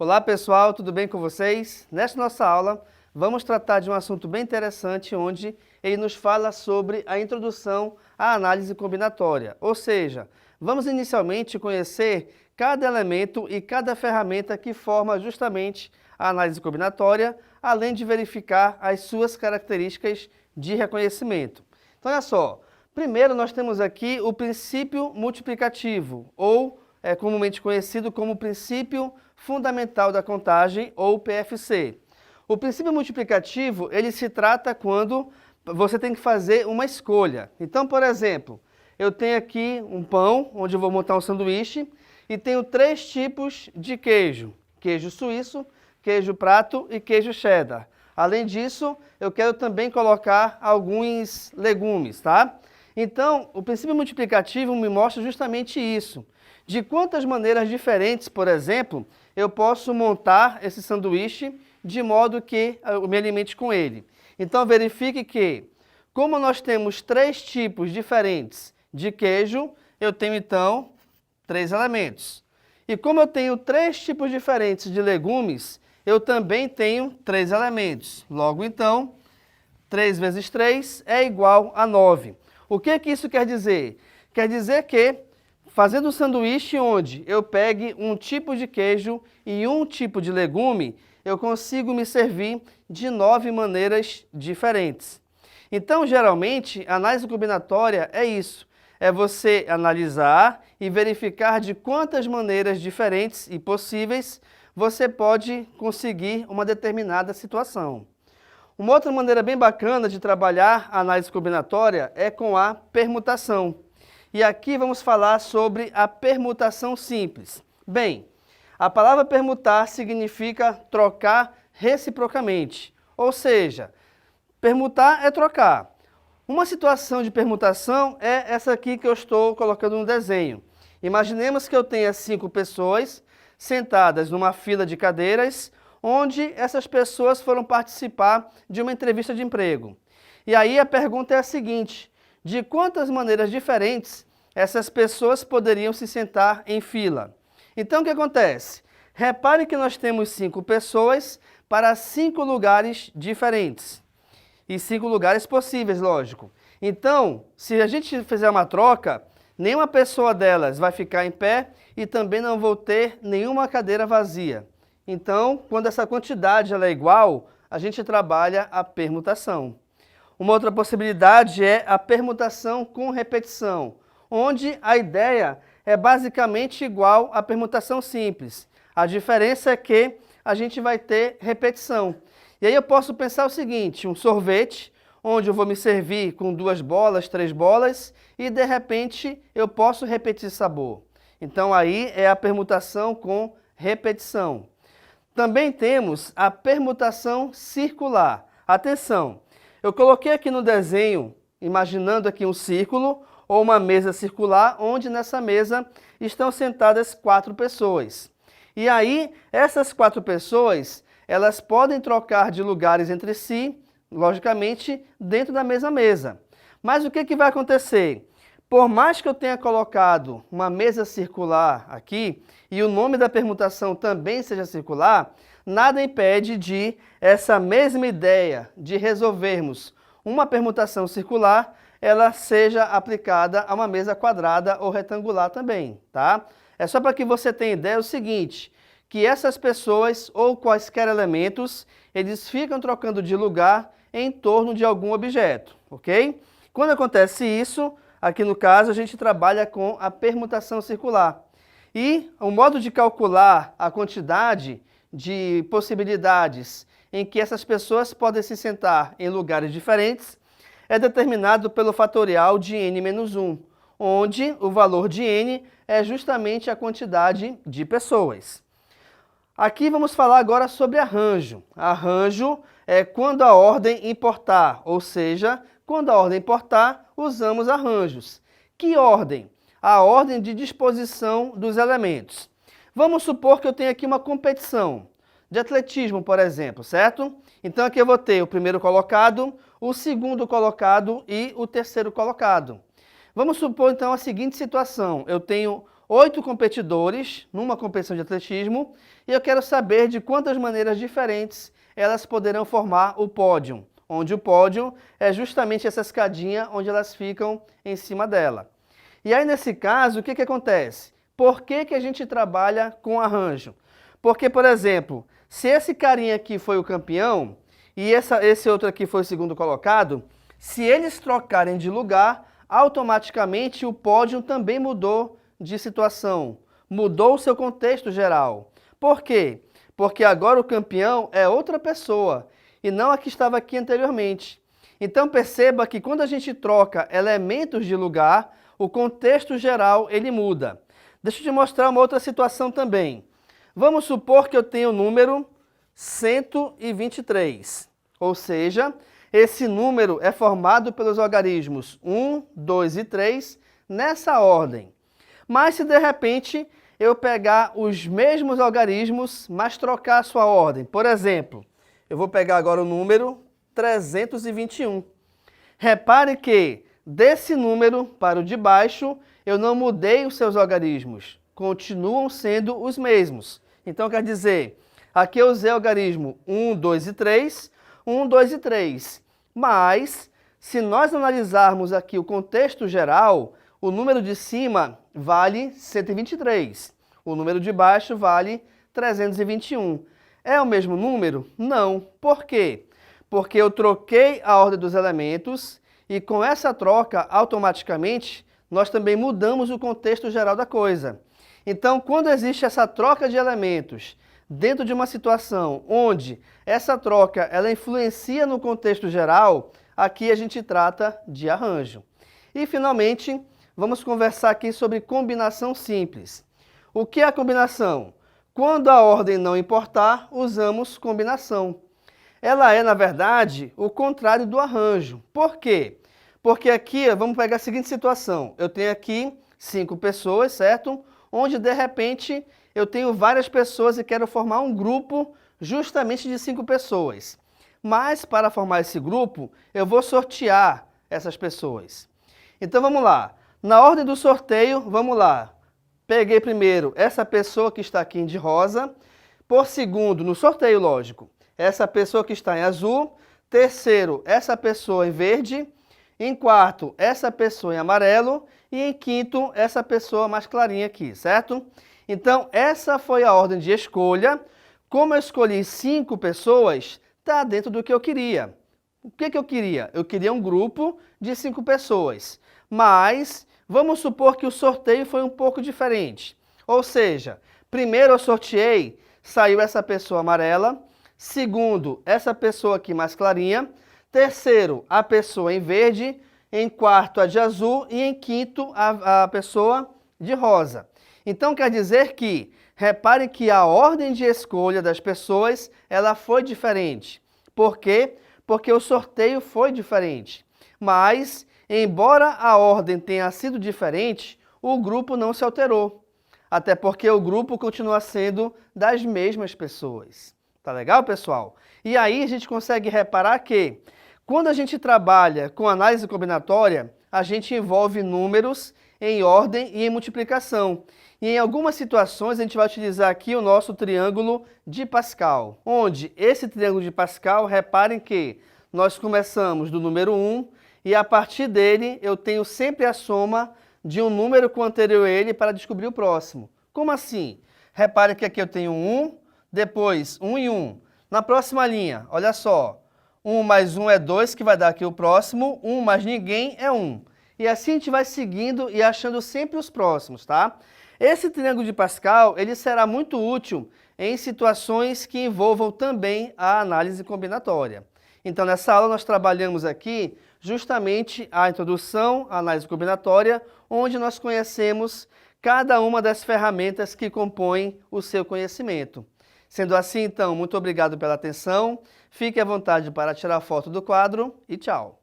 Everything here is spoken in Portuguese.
Olá pessoal, tudo bem com vocês? Nesta nossa aula, vamos tratar de um assunto bem interessante, onde ele nos fala sobre a introdução à análise combinatória. Ou seja, vamos inicialmente conhecer cada elemento e cada ferramenta que forma justamente a análise combinatória, além de verificar as suas características de reconhecimento. Então olha só, primeiro nós temos aqui o princípio multiplicativo, ou é comumente conhecido como princípio fundamental da contagem, ou PFC. O princípio multiplicativo, ele se trata quando você tem que fazer uma escolha. Então, por exemplo, eu tenho aqui um pão, onde eu vou montar um sanduíche, e tenho 3 tipos de queijo. Queijo suíço, queijo prato e queijo cheddar. Além disso, eu quero também colocar alguns legumes, tá? Então, o princípio multiplicativo me mostra justamente isso. De quantas maneiras diferentes, por exemplo, eu posso montar esse sanduíche de modo que eu me alimente com ele. Então, verifique que, como nós temos 3 tipos diferentes de queijo, eu tenho, então, 3 elementos. E como eu tenho 3 tipos diferentes de legumes, eu também tenho 3 elementos. Logo, então, 3 vezes 3 é igual a 9. O que isso quer dizer? Quer dizer que, fazendo um sanduíche onde eu pegue um tipo de queijo e um tipo de legume, eu consigo me servir de 9 maneiras diferentes. Então, geralmente, a análise combinatória é isso. É você analisar e verificar de quantas maneiras diferentes e possíveis você pode conseguir uma determinada situação. Uma outra maneira bem bacana de trabalhar a análise combinatória é com a permutação. E aqui vamos falar sobre a permutação simples. Bem, a palavra permutar significa trocar reciprocamente, ou seja, permutar é trocar. Uma situação de permutação é essa aqui que eu estou colocando no desenho. Imaginemos que eu tenha 5 pessoas sentadas numa fila de cadeiras, onde essas pessoas foram participar de uma entrevista de emprego. E aí a pergunta é a seguinte: de quantas maneiras diferentes essas pessoas poderiam se sentar em fila? Então o que acontece? Repare que nós temos 5 pessoas para 5 lugares diferentes. E 5 lugares possíveis, lógico. Então, se a gente fizer uma troca, nenhuma pessoa delas vai ficar em pé e também não vou ter nenhuma cadeira vazia. Então, quando essa quantidade ela é igual, a gente trabalha a permutação. Uma outra possibilidade é a permutação com repetição, onde a ideia é basicamente igual à permutação simples. A diferença é que a gente vai ter repetição. E aí eu posso pensar o seguinte: um sorvete, onde eu vou me servir com 2 bolas, 3 bolas, e de repente eu posso repetir sabor. Então aí é a permutação com repetição. Também temos a permutação circular. Atenção, eu coloquei aqui no desenho, imaginando aqui um círculo ou uma mesa circular, onde nessa mesa estão sentadas 4 pessoas. E aí, essas 4 pessoas, elas podem trocar de lugares entre si, logicamente, dentro da mesma mesa. Mas o que vai acontecer? Por mais que eu tenha colocado uma mesa circular aqui, e o nome da permutação também seja circular, nada impede de essa mesma ideia de resolvermos uma permutação circular, ela seja aplicada a uma mesa quadrada ou retangular também, tá? É só para que você tenha ideia o seguinte, que essas pessoas ou quaisquer elementos, eles ficam trocando de lugar em torno de algum objeto, ok? Quando acontece isso, aqui no caso a gente trabalha com a permutação circular. E o modo de calcular a quantidade de possibilidades em que essas pessoas podem se sentar em lugares diferentes é determinado pelo fatorial de n-1, onde o valor de n é justamente a quantidade de pessoas. Aqui vamos falar agora sobre arranjo. Arranjo é quando a ordem importar, ou seja, quando a ordem importar, usamos arranjos. Que ordem? A ordem de disposição dos elementos. Vamos supor que eu tenho aqui uma competição de atletismo, por exemplo, certo? Então aqui eu vou ter o primeiro colocado, o segundo colocado e o terceiro colocado. Vamos supor então a seguinte situação: eu tenho 8 competidores numa competição de atletismo e eu quero saber de quantas maneiras diferentes elas poderão formar o pódio, onde o pódio é justamente essa escadinha onde elas ficam em cima dela. E aí, nesse caso, o que acontece? Por que a gente trabalha com arranjo? Porque, por exemplo, se esse carinha aqui foi o campeão e esse outro aqui foi o segundo colocado, se eles trocarem de lugar, automaticamente o pódio também mudou de situação, mudou o seu contexto geral. Por quê? Porque agora o campeão é outra pessoa e não a que estava aqui anteriormente. Então perceba que quando a gente troca elementos de lugar, o contexto geral ele muda. Deixa eu te mostrar uma outra situação também. Vamos supor que eu tenho o número 123, ou seja, esse número é formado pelos algarismos 1, 2 e 3 nessa ordem. Mas se de repente eu pegar os mesmos algarismos, mas trocar a sua ordem, por exemplo, eu vou pegar agora o número 321. Repare que desse número para o de baixo, eu não mudei os seus algarismos, continuam sendo os mesmos. Então quer dizer, aqui eu usei o algarismo 1, 2 e 3, 1, 2 e 3. Mas, se nós analisarmos aqui o contexto geral, o número de cima vale 123. O número de baixo vale 321. É o mesmo número? Não. Por quê? Porque eu troquei a ordem dos elementos e com essa troca, automaticamente, nós também mudamos o contexto geral da coisa. Então, quando existe essa troca de elementos dentro de uma situação onde essa troca ela influencia no contexto geral, aqui a gente trata de arranjo. E, finalmente, vamos conversar aqui sobre combinação simples. O que é a combinação? Quando a ordem não importar, usamos combinação. Ela é, na verdade, o contrário do arranjo. Por quê? Porque aqui, vamos pegar a seguinte situação. Eu tenho aqui 5 pessoas, certo? Onde, de repente, eu tenho várias pessoas e quero formar um grupo justamente de 5 pessoas. Mas, para formar esse grupo, eu vou sortear essas pessoas. Então, vamos lá. Na ordem do sorteio, vamos lá. Peguei primeiro essa pessoa que está aqui de rosa. Por segundo, no sorteio, lógico, essa pessoa que está em azul. Terceiro, essa pessoa em verde. Em quarto, essa pessoa em amarelo. E em quinto, essa pessoa mais clarinha aqui, certo? Então, essa foi a ordem de escolha. Como eu escolhi 5 pessoas, está dentro do que eu queria. O que eu queria? Eu queria um grupo de 5 pessoas. Mas, vamos supor que o sorteio foi um pouco diferente. Ou seja, primeiro eu sorteei, saiu essa pessoa amarela. Segundo, essa pessoa aqui mais clarinha. Terceiro, a pessoa em verde. Em quarto, a de azul. E em quinto, a pessoa de rosa. Então, quer dizer que, repare que a ordem de escolha das pessoas, ela foi diferente. Por quê? Porque o sorteio foi diferente. Mas, embora a ordem tenha sido diferente, o grupo não se alterou. Até porque o grupo continua sendo das mesmas pessoas. Tá legal, pessoal? E aí a gente consegue reparar que, quando a gente trabalha com análise combinatória, a gente envolve números em ordem e em multiplicação. E em algumas situações a gente vai utilizar aqui o nosso triângulo de Pascal, onde esse triângulo de Pascal, reparem que nós começamos do número 1 e a partir dele eu tenho sempre a soma de um número com anterior a ele para descobrir o próximo. Como assim? Reparem que aqui eu tenho 1, depois 1 e 1. Na próxima linha, olha só, 1 mais 1 é 2, que vai dar aqui o próximo, 1 mais ninguém é 1. E assim a gente vai seguindo e achando sempre os próximos, tá? Esse triângulo de Pascal, ele será muito útil em situações que envolvam também a análise combinatória. Então, nessa aula nós trabalhamos aqui justamente a introdução à análise combinatória, onde nós conhecemos cada uma das ferramentas que compõem o seu conhecimento. Sendo assim, então, muito obrigado pela atenção, fique à vontade para tirar foto do quadro e tchau!